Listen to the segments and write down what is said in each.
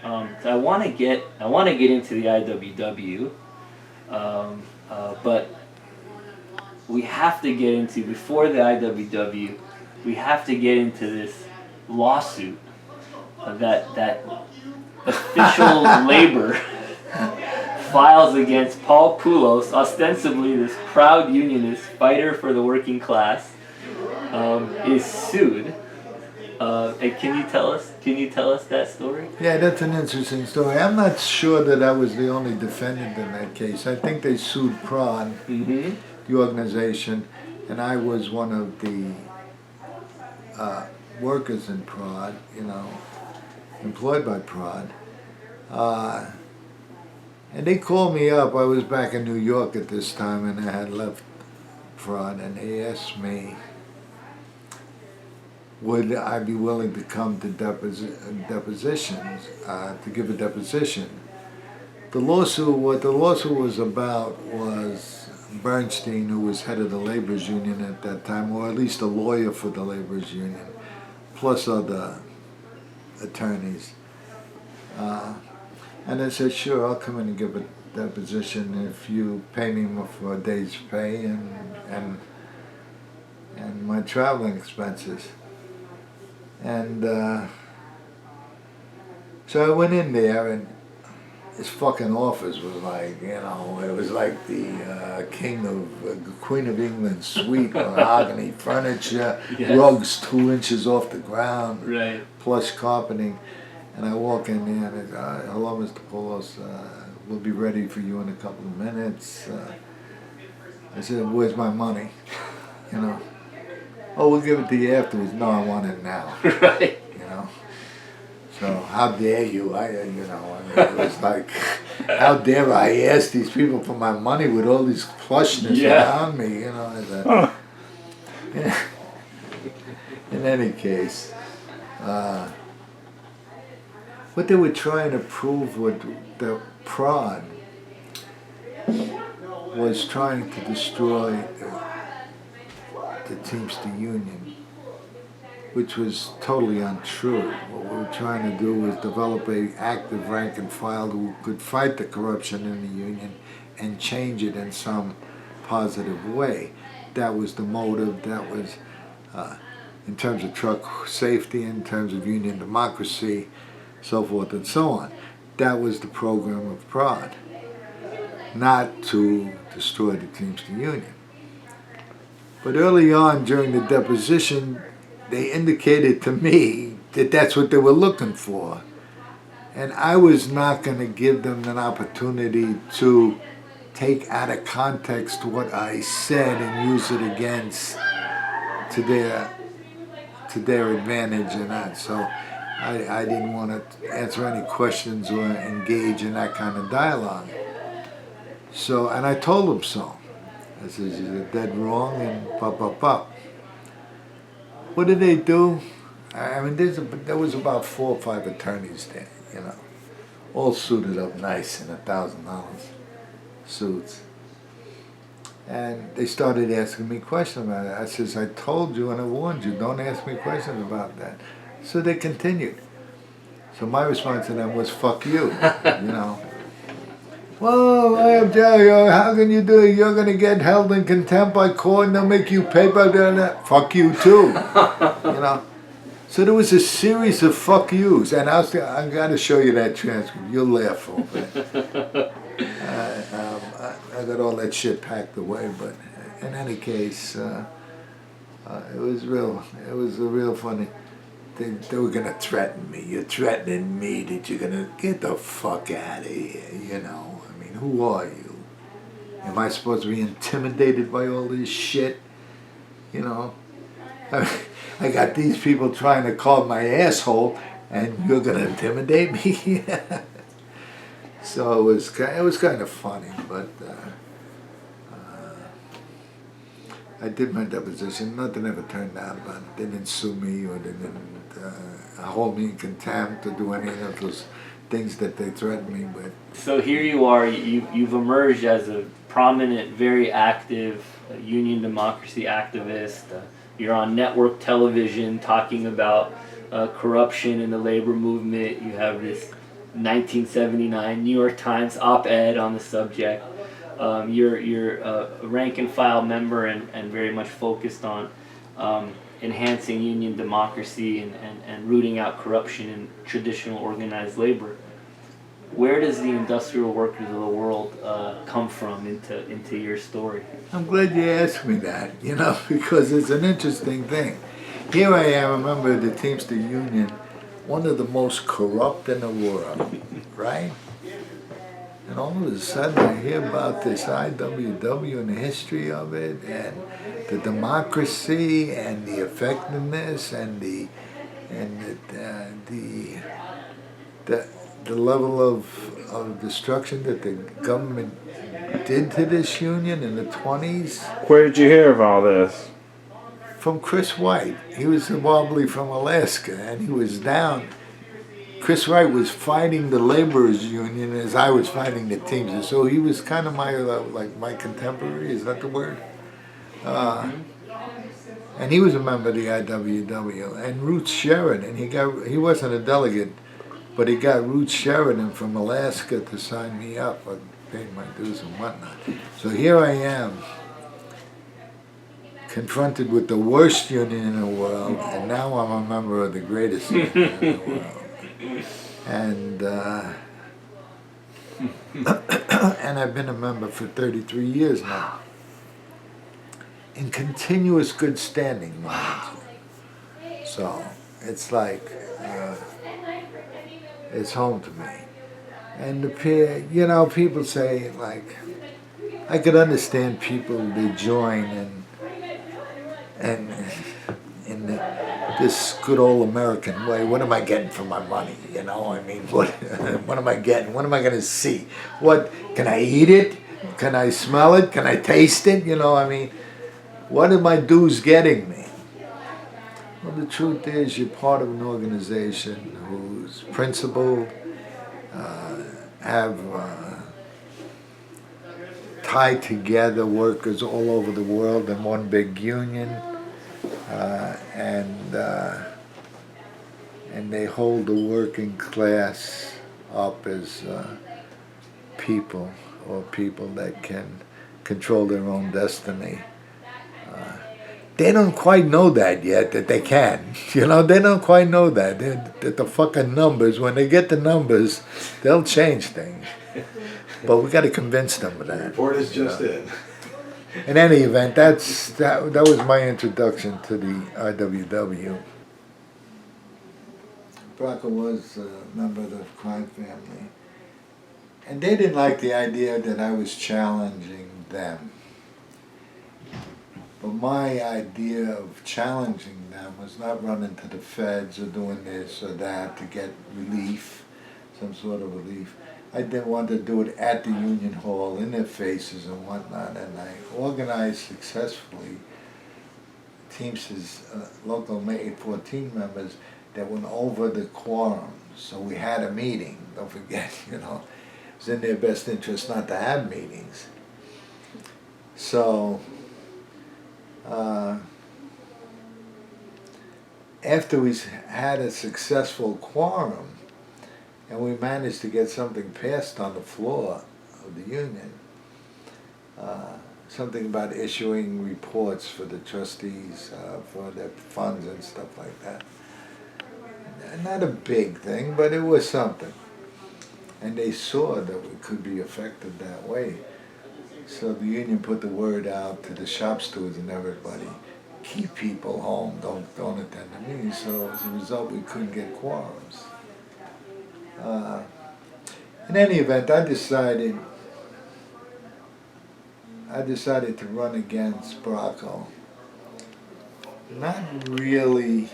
So I want to get into the IWW, but we have to get into, before the IWW, we have to get into this lawsuit that official labor files against Paul Poulos, ostensibly this proud unionist fighter for the working class, is sued. And can you tell us that story? Yeah, that's an interesting story. I'm not sure that I was the only defendant in that case. I think they sued PROD, the organization, and I was one of the workers in PROD, employed by PROD. And they called me up. I was back in New York at this time, and I had left PROD, and they asked me, would I be willing to come to depositions, to give a deposition. What the lawsuit was about was Bernstein, who was head of the laborers union at that time, or at least a lawyer for the laborers union, plus other attorneys. And I said, sure, I'll come in and give a deposition if you pay me for a day's pay and my traveling expenses. And so I went in there, and his fucking office was like, it was like the Queen of England suite, mahogany furniture, yes. Rugs 2 inches off the ground, right. Plush carpeting. And I walk in there, and I go, hello, Mr. Poulos, we'll be ready for you in a couple of minutes. I said, where's my money? Oh, we'll give it to you afterwards. No, I want it now. Right. So how dare you? It was like, how dare I ask these people for my money with all these plushness around me? In any case, what they were trying to prove with the PROD was trying to destroy the Teamster Union, which was totally untrue. What we were trying to do was develop an active rank and file who could fight the corruption in the union and change it in some positive way. That was the motive. That was in terms of truck safety, in terms of union democracy, so forth and so on. That was the program of PROD, not to destroy the Teamster Union. But early on during the deposition, they indicated to me that that's what they were looking for. And I was not going to give them an opportunity to take out of context what I said and use it against to their advantage and that. So I didn't want to answer any questions or engage in that kind of dialogue. So, and I told them so. I said, you're dead wrong, and pop. What did they do? I mean, there was about 4 or 5 attorneys there, all suited up nice in $1,000 suits. And they started asking me questions about it. I says, I told you and I warned you, don't ask me questions about that. So they continued. So my response to them was, fuck you, Well, I am telling you, how can you do it? You're going to get held in contempt by court and they'll make you pay by that. Fuck you too, So there was a series of fuck yous, and I'm going to show you that transcript. You'll laugh over it. I got all that shit packed away, but in any case, it was real funny. They were going to threaten me. You're threatening me that you're going to get the fuck out of here, I mean, who are you? Am I supposed to be intimidated by all this shit? I got these people trying to call my asshole, and you're going to intimidate me? So it was kind of funny, but I did my deposition. Nothing ever turned out about it. They didn't sue me, or they didn't hold me in contempt or do any of those things that they threatened me with. So here you are. You've emerged as a prominent, very active union democracy activist. You're on network television talking about corruption in the labor movement. You have this 1979 New York Times op-ed on the subject. You're a rank and file member and very much focused on enhancing union democracy and rooting out corruption in traditional organized labor. Where does the industrial workers of the world come from into your story? I'm glad you asked me that, because it's an interesting thing. Here I am, a member of the Teamster Union, one of the most corrupt in the world, right? And all of a sudden I hear about this IWW and the history of it, and the democracy and the effectiveness and the level of destruction that the government did to this union in the 20s. Where did you hear of all this? From Chris White. He was a wobbly from Alaska, and he was down. Chris White was fighting the laborers union as I was fighting the Teamsters, so he was kind of my contemporary. Is that the word? And he was a member of the IWW. And Ruth Sheridan, he wasn't a delegate, but he got Ruth Sheridan from Alaska to sign me up. I paid my dues and whatnot. So here I am, confronted with the worst union in the world, and now I'm a member of the greatest union in the world. And and I've been a member for 33 years now, in continuous good standing. Wow. So it's like it's home to me. And people say, like, I could understand people, they join and in this good old American way, what am I getting for my money? What am I getting? What am I going to see? What, can I eat it? Can I smell it? Can I taste it? What are my dues getting me? Well, the truth is, you're part of an organization who's principled, have tied together workers all over the world in one big union, and they hold the working class up as people that can control their own destiny. They don't quite know that yet, that they can. They don't quite know that. That the fucking numbers, when they get the numbers, they'll change things. But we got to convince them of that. The report is just in. In any event, that was my introduction to the IWW. Bronco was a member of the crime family. And they didn't like the idea that I was challenging them. But my idea of challenging them was not running to the feds or doing this or that to get relief, some sort of relief. I didn't want to do it at the Union Hall, in their faces and whatnot, and I organized successfully Teamsters, local 14 members that went over the quorum. So we had a meeting, don't forget, it was in their best interest not to have meetings. So, after we had a successful quorum, and we managed to get something passed on the floor of the union, something about issuing reports for the trustees, for their funds and stuff like that. Not a big thing, but it was something. And they saw that we could be effective that way. So the union put the word out to the shop stewards and everybody, keep people home, don't attend the meetings. So as a result, we couldn't get quorums. In any event, I decided to run against Bracco. Not really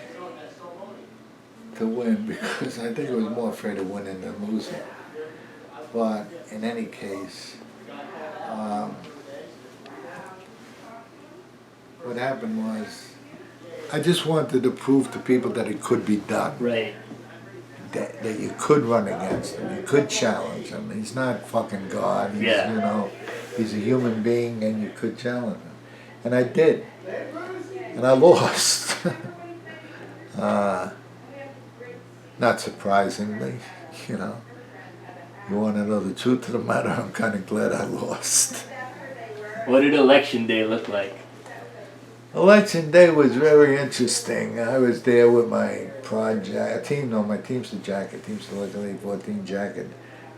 to win, because I think I was more afraid of winning than losing. But in any case, what happened was, I just wanted to prove to people that it could be done. Right. That you could run against him, you could challenge him. He's not fucking God. He's a human being, and you could challenge him. And I did. And I lost. Not surprisingly, You want to know the truth of the matter? I'm kind of glad I lost. What did election day look like? Election day was very interesting. I was there with my my Teamster jacket, Teamster Local 814 jacket.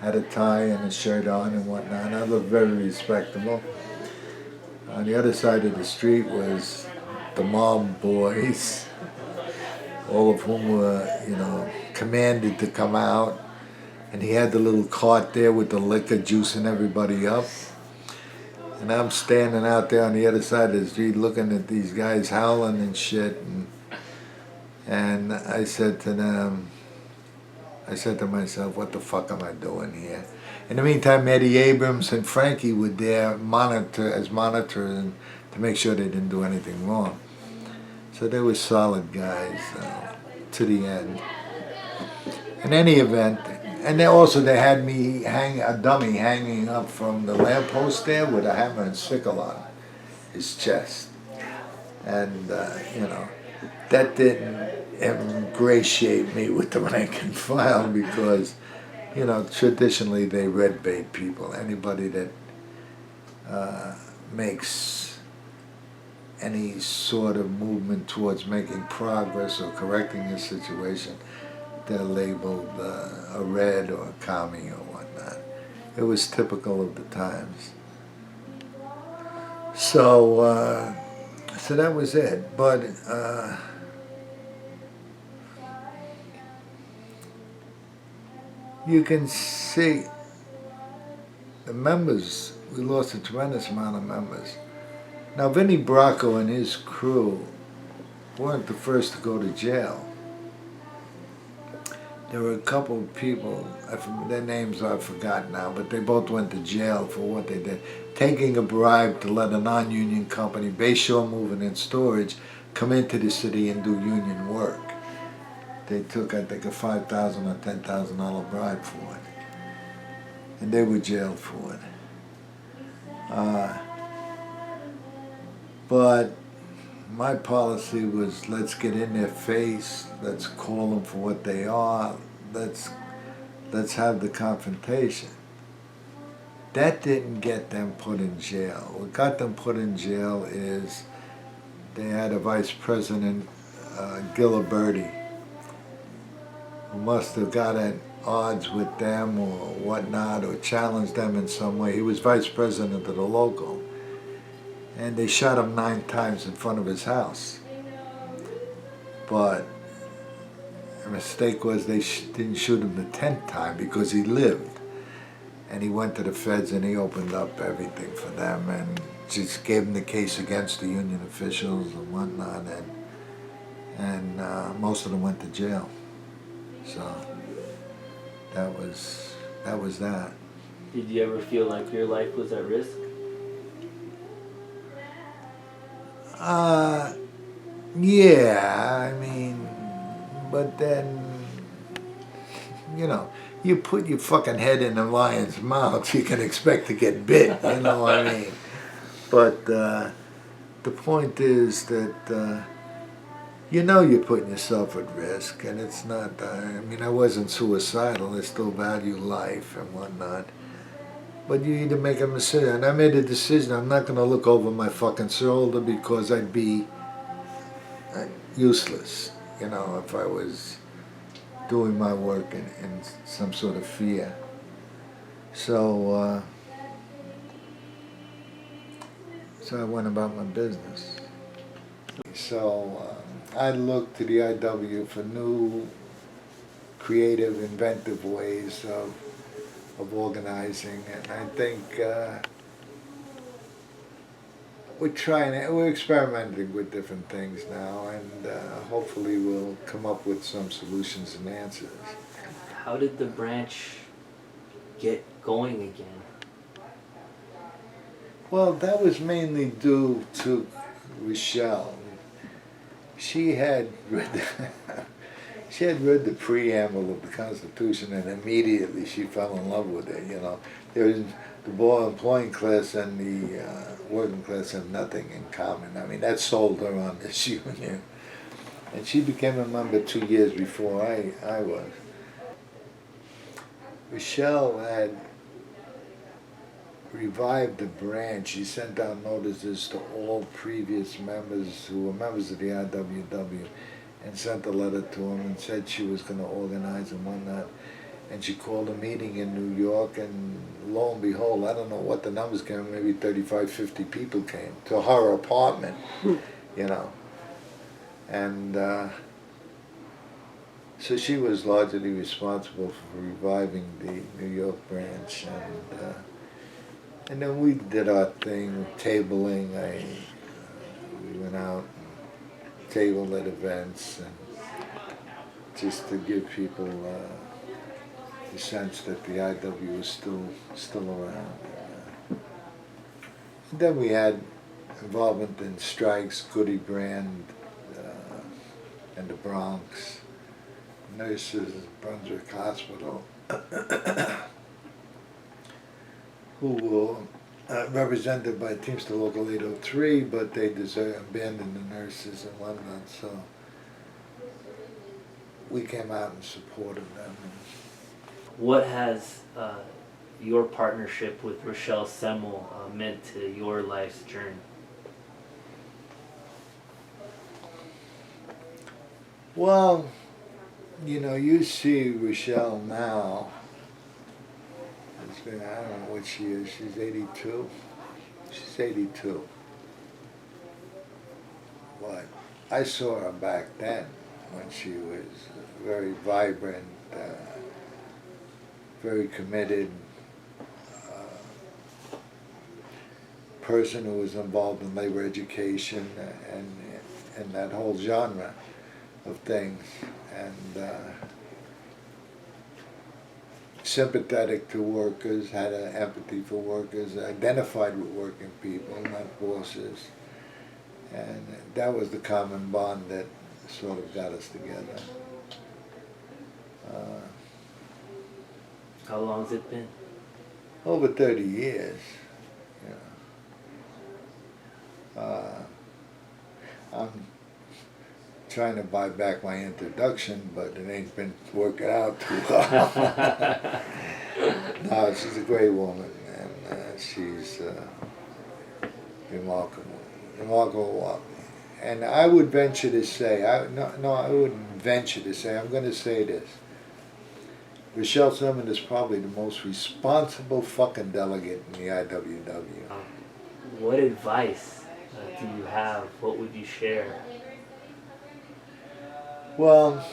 Had a tie and a shirt on and whatnot. I looked very respectable. On the other side of the street was the mob boys, all of whom were, commanded to come out. And he had the little cart there with the liquor juicing everybody up. And I'm standing out there on the other side of the street looking at these guys howling and shit. And I said to myself, what the fuck am I doing here? In the meantime, Eddie Abrams and Frankie were there monitors to make sure they didn't do anything wrong. So they were solid guys to the end. In any event, and they had me a dummy hanging up from the lamppost there with a hammer and sickle on his chest. And, that didn't ingratiate me with the rank and file because, traditionally they red bait people. Anybody that makes any sort of movement towards making progress or correcting a situation, they're labeled a red or a commie or whatnot. It was typical of the times. So that was it. But you can see the members, we lost a tremendous amount of members. Now, Vinnie Bracco and his crew weren't the first to go to jail. There were a couple of people, their names I've forgotten now, but they both went to jail for what they did. Taking a bribe to let a non-union company, Bayshore Moving and Storage, come into the city and do union work. They took, I think, a $5,000 or $10,000 bribe for it. And they were jailed for it. But my policy was, let's get in their face, let's call them for what they are, let's have the confrontation. That didn't get them put in jail. What got them put in jail is they had a vice president, Giliberti, who must have got at odds with them or whatnot, or challenged them in some way. He was vice president of the local. And they shot him 9 times in front of his house. But the mistake was they didn't shoot him the 10th time because he lived. And he went to the feds and he opened up everything for them and just gave them the case against the union officials and whatnot. And most of them went to jail. So that was that. Did you ever feel like your life was at risk? Yeah, I mean, but then, you put your fucking head in a lion's mouth, you can expect to get bit, you know what I mean? But the point is that, you're putting yourself at risk, and it's not, I wasn't suicidal, I still value life and whatnot. But you either make a decision, and I made a decision, I'm not going to look over my fucking shoulder because I'd be useless, if I was doing my work in some sort of fear. So I went about my business. So I looked to the IW for new, creative, inventive ways of organizing, and I think we're experimenting with different things now, and hopefully we'll come up with some solutions and answers. How did the branch get going again? Well, that was mainly due to Rochelle. She had read the preamble of the Constitution, and immediately she fell in love with it. There was the employing class and the working class have nothing in common. I mean, that sold her on this union, and she became a member 2 years before I was. Michelle had revived the brand. She sent out notices to all previous members who were members of the IWW and sent a letter to them and said she was going to organize and whatnot. And she called a meeting in New York, and lo and behold, I don't know what the numbers came, maybe 35, 50 people came to her apartment, you know. And so she was largely responsible for reviving the New York branch. And then we did our thing, tabling. We went out and tabled at events, and just to give people the sense that the IW was still around. And then we had involvement in strikes, Goody Brand, and the Bronx, nurses at Brunswick Hospital, who were represented by Teamster Local 803, but they abandoned the nurses and whatnot, so we came out and supported them. What has your partnership with Rochelle Semmel meant to your life's journey? Well, you know, you see Rochelle now. It's been, I don't know what she is. She's 82. She's 82. But I saw her back then when she was very vibrant, very committed person who was involved in labor education and that whole genre of things, and sympathetic to workers, had an empathy for workers, identified with working people, not bosses, and that was the common bond that sort of got us together. How long has it been? Over 30 years. I'm trying to buy back my introduction, but it ain't been working out too well. No, she's a great woman, and she's remarkable. And I would venture to say, I wouldn't venture to say, I'm going to say this. Rochelle Semmel is probably the most responsible fucking delegate in the IWW. What advice do you have? What would you share? Well,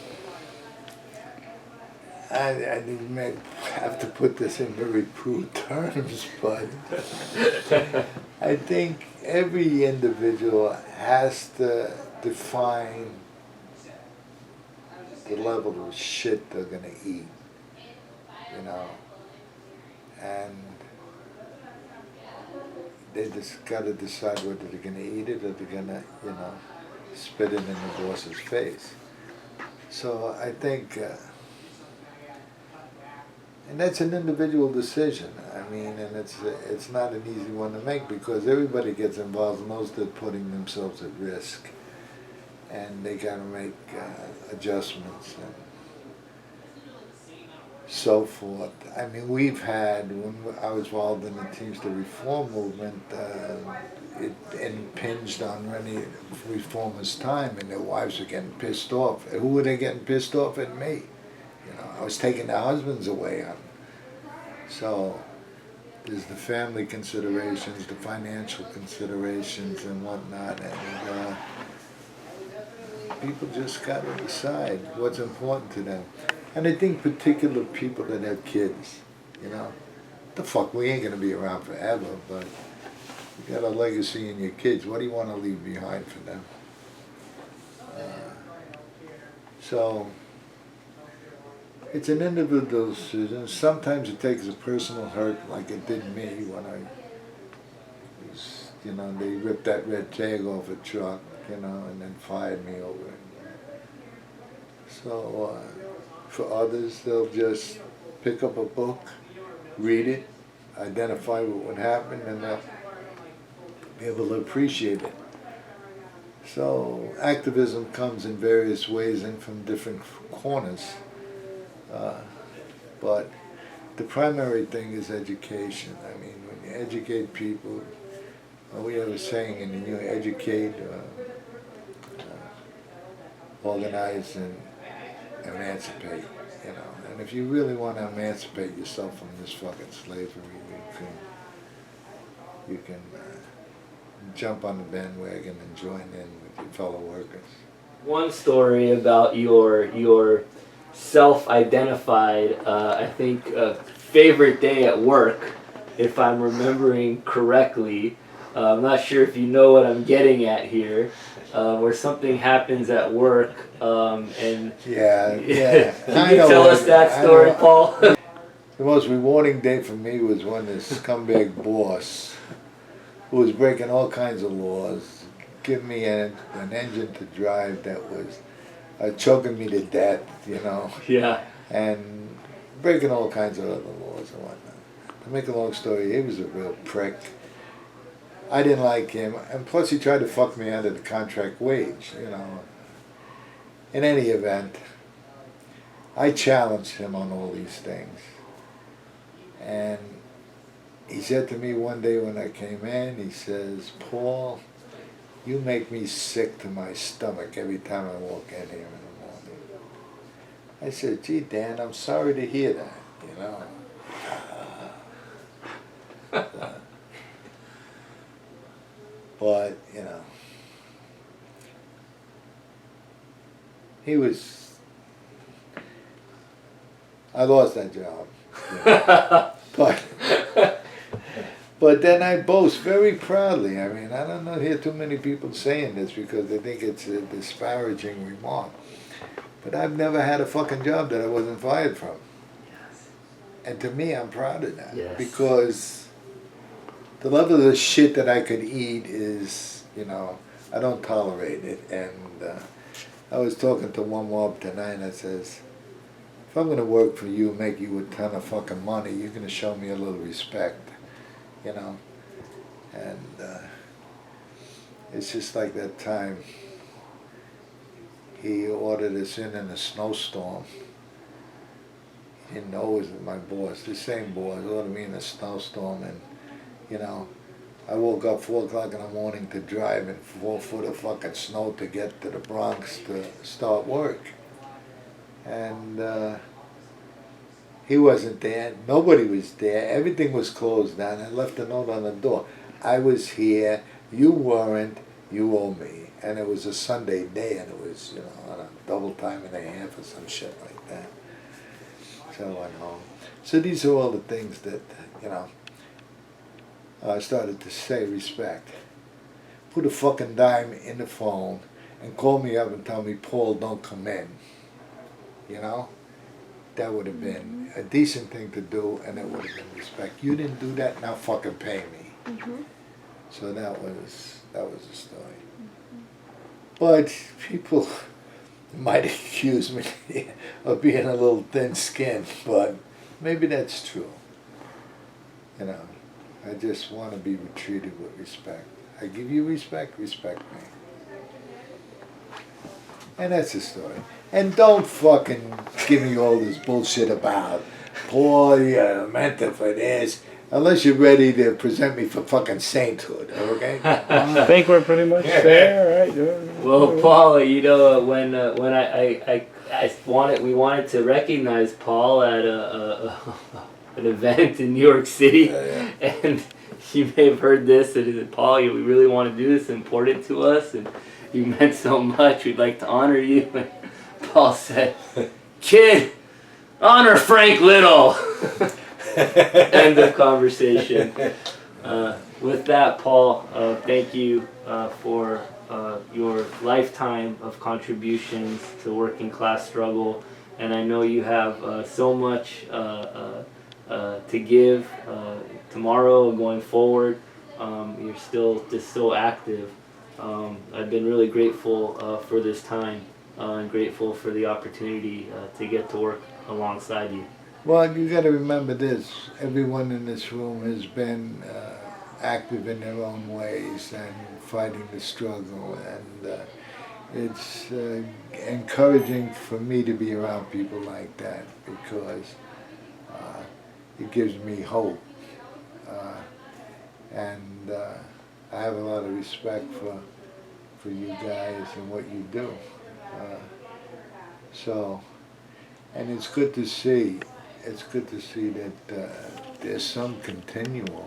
I may have to put this in very crude terms, but I think every individual has to define the level of shit they're going to eat, you know, and they just got to decide whether they're going to eat it or they're going to, you know, spit it in the boss's face. So I think, and that's an individual decision. I mean, and it's not an easy one to make because everybody gets involved, knows they're putting themselves at risk, and they got to make adjustments and so forth. I mean, we've had, when I was involved in the Teamster Reform movement, it impinged on many reformers' time, and their wives were getting pissed off. Who were they getting pissed off at? Me. You know, I was taking their husbands away on them. So there's the family considerations, the financial considerations, and whatnot, and people just got to decide what's important to them. And I think particular people that have kids, you know, the fuck, we ain't gonna be around forever, but you got a legacy in your kids. What do you want to leave behind for them? So it's an individual decision. Sometimes it takes a personal hurt, like it did me when I was, you know, they ripped that red tag off a truck, you know, and then fired me over it. So for others, they'll just pick up a book, read it, identify what happened, and they'll be able to appreciate it. So activism comes in various ways and from different corners. But the primary thing is education. I mean, when you educate people, we have a saying in the union, educate, organize, and emancipate, you know. And if you really want to emancipate yourself from this fucking slavery, you can jump on the bandwagon and join in with your fellow workers. One story about your self-identified, I think, favorite day at work, if I'm remembering correctly. I'm not sure if you know what I'm getting at here, where something happens at work, and Yeah. can you tell us that story, Paul? The most rewarding day for me was when this scumbag boss, who was breaking all kinds of laws, gave me an engine to drive that was choking me to death, you know. Yeah. And breaking all kinds of other laws and whatnot. To make a long story, he was a real prick. I didn't like him, and plus he tried to fuck me out of the contract wage, you know. In any event, I challenged him on all these things. And he said to me one day when I came in, he says, "Paul, you make me sick to my stomach every time I walk in here in the morning." I said, "Gee, Dan, I'm sorry to hear that, you know." But, you know, I lost that job. You know. But then I boast very proudly. I mean, I don't hear too many people saying this because they think it's a disparaging remark. But I've never had a fucking job that I wasn't fired from. Yes. And to me, I'm proud of that. Yes. Because the level of the shit that I could eat is, you know, I don't tolerate it. And I was talking to one mob tonight and I says, if I'm going to work for you, make you a ton of fucking money, you're going to show me a little respect, you know. And it's just like that time he ordered us in a snowstorm. He didn't know it was my boss, the same boss, ordered me in a snowstorm, and, you know, I woke up 4 o'clock in the morning to drive in 4 foot of fucking snow to get to the Bronx to start work. And he wasn't there, nobody was there, everything was closed down. I left a note on the door. I was here, you weren't, you owe me. And it was a Sunday day, and it was, you know, on a double time and a half or some shit like that. So I went home. So these are all the things that, you know, I started to say respect. Put a fucking dime in the phone and call me up and tell me, "Paul, don't come in." You know? That would have been a decent thing to do, and it would have been respect. You didn't do that, now fucking pay me. Mm-hmm. So that was the story. But people might accuse me of being a little thin-skinned, but maybe that's true. You know, I just want to be treated with respect. I give you respect, respect me. And that's the story. And don't fucking give me all this bullshit about, Paul, you meant it for this, unless you're ready to present me for fucking sainthood, okay? I think we're pretty much there, right? Well, Paul, you know, when we wanted to recognize Paul at an event in New York City, and you may have heard this, and he said, "Paul, we really want to do this, it's important to us, and you meant so much, we'd like to honor you." And Paul said, "Kid, honor Frank Little." End of conversation. With that, Paul, thank you for your lifetime of contributions to working class struggle, and I know you have so much to give tomorrow and going forward. You're still just so active. I've been really grateful for this time and grateful for the opportunity to get to work alongside you. Well, you got to remember this. Everyone in this room has been active in their own ways and fighting the struggle. And it's encouraging for me to be around people like that because it gives me hope. And I have a lot of respect for you guys and what you do. So, and it's good to see. It's good to see that there's some continual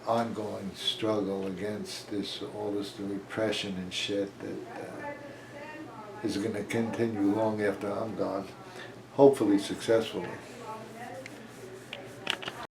ongoing struggle against all this repression and shit that is going to continue long after I'm gone. Hopefully successfully.